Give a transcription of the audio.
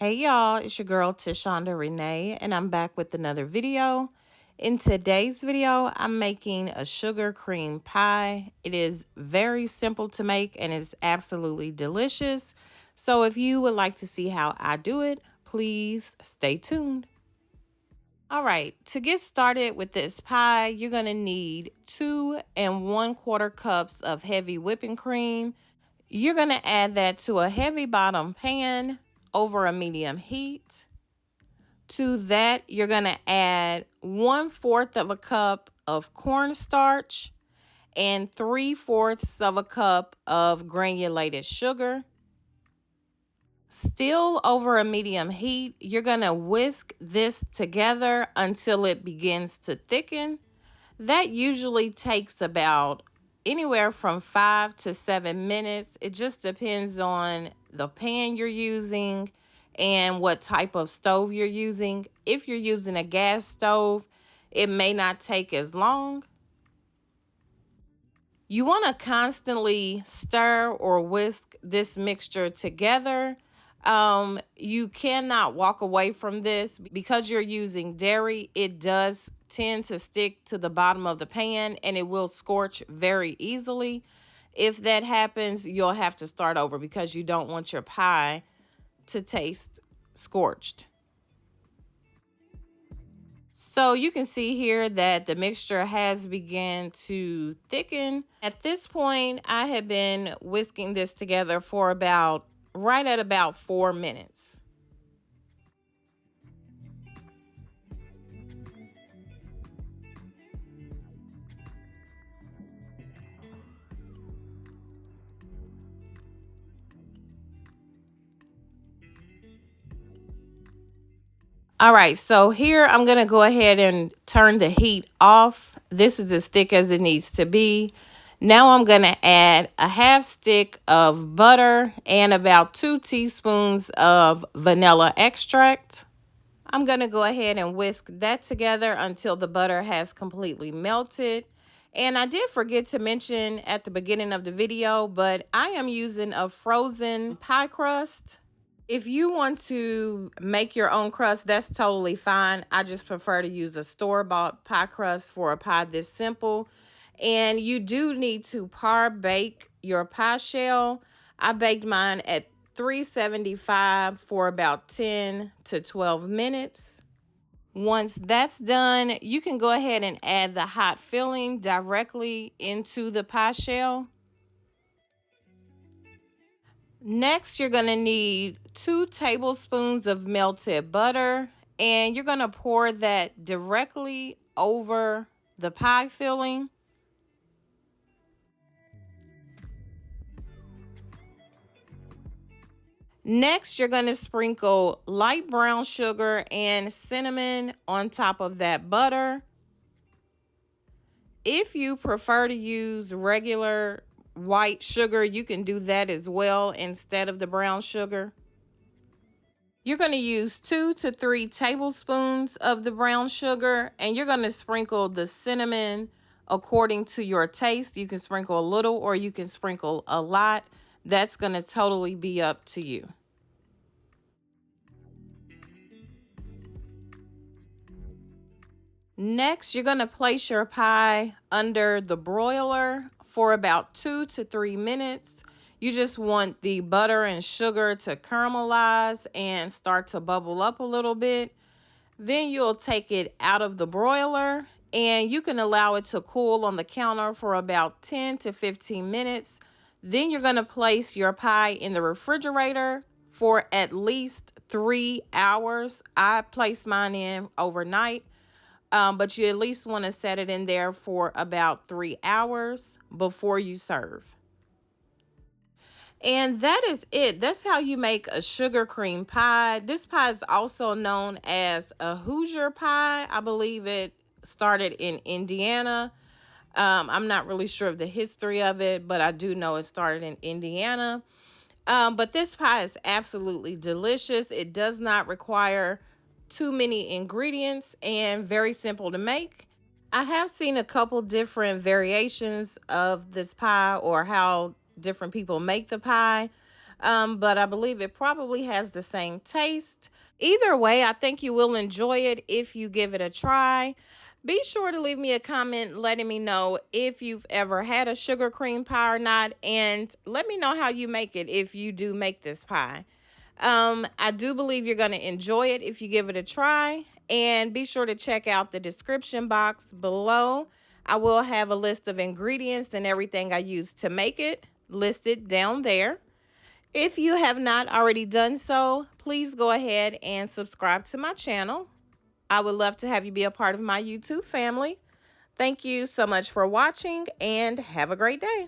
Hey y'all, it's your girl Tashondarenae, and I'm back with another video. In today's video, I'm making a sugar cream pie. It is very simple to make and it's absolutely delicious. So if you would like to see how I do it, please stay tuned. All right, to get started with this pie, you're gonna need 2 1/4 cups of heavy whipping cream. You're going to add that to a heavy bottom pan over a medium heat. To that, you're going to add 1/4 of a cup of cornstarch and 3/4 of a cup of granulated sugar. Still over a medium heat, you're going to whisk this together until it begins to thicken. That usually takes about anywhere from 5 to 7 minutes. It just depends on the pan you're using and what type of stove you're using. If you're using a gas stove, it may not take as long. You want to constantly stir or whisk this mixture together. You cannot walk away from this because you're using dairy. It does tend to stick to the bottom of the pan and it will scorch very easily. If that happens, you'll have to start over because you don't want your pie to taste scorched. So you can see here that the mixture has begun to thicken. At this point, I have been whisking this together for right at about 4 minutes. All right, so here I'm going to go ahead and turn the heat off. This is as thick as it needs to be. Now I'm going to add a half stick of butter and about 2 teaspoons of vanilla extract. I'm going to go ahead and whisk that together until the butter has completely melted. And I did forget to mention at the beginning of the video, but I am using a frozen pie crust. If you want to make your own crust, that's totally fine. I just prefer to use a store-bought pie crust for a pie this simple. And you do need to par bake your pie shell. I baked mine at 375 for about 10 to 12 minutes. Once that's done, you can go ahead and add the hot filling directly into the pie shell. Next, you're going to need 2 tablespoons of melted butter, and you're going to pour that directly over the pie filling. Next, you're going to sprinkle light brown sugar and cinnamon on top of that butter. If you prefer to use regular white sugar, you can do that as well instead of the brown sugar. You're going to use 2 to 3 tablespoons of the brown sugar, and you're going to sprinkle the cinnamon according to your taste. You can sprinkle a little or you can sprinkle a lot. That's going to totally be up to you. Next, you're going to place your pie under the broiler for about 2 to 3 minutes. You just want the butter and sugar to caramelize and start to bubble up a little bit. Then you'll take it out of the broiler and you can allow it to cool on the counter for about 10 to 15 minutes. Then you're going to place your pie in the refrigerator for at least 3 hours. I placed mine in overnight. But you at least want to set it in there for about 3 hours before you serve. And that is it. That's how you make a sugar cream pie. This pie is also known as a Hoosier pie. I believe it started in Indiana. I'm not really sure of the history of it, but I do know it started in Indiana. But this pie is absolutely delicious. It does not require too many ingredients and very simple to make. I have seen a couple different variations of this pie or how different people make the pie. but I believe it probably has the same taste. Either way, I think you will enjoy it if you give it a try. Be sure to leave me a comment letting me know if you've ever had a sugar cream pie or not, and let me know how you make it if you do make this pie. I do believe you're going to enjoy it if you give it a try, and be sure to check out the description box below. I will have a list of ingredients and everything I used to make it listed down there. If you have not already done so, please go ahead and subscribe to my channel. I would love to have you be a part of my YouTube family. Thank you so much for watching, and have a great day.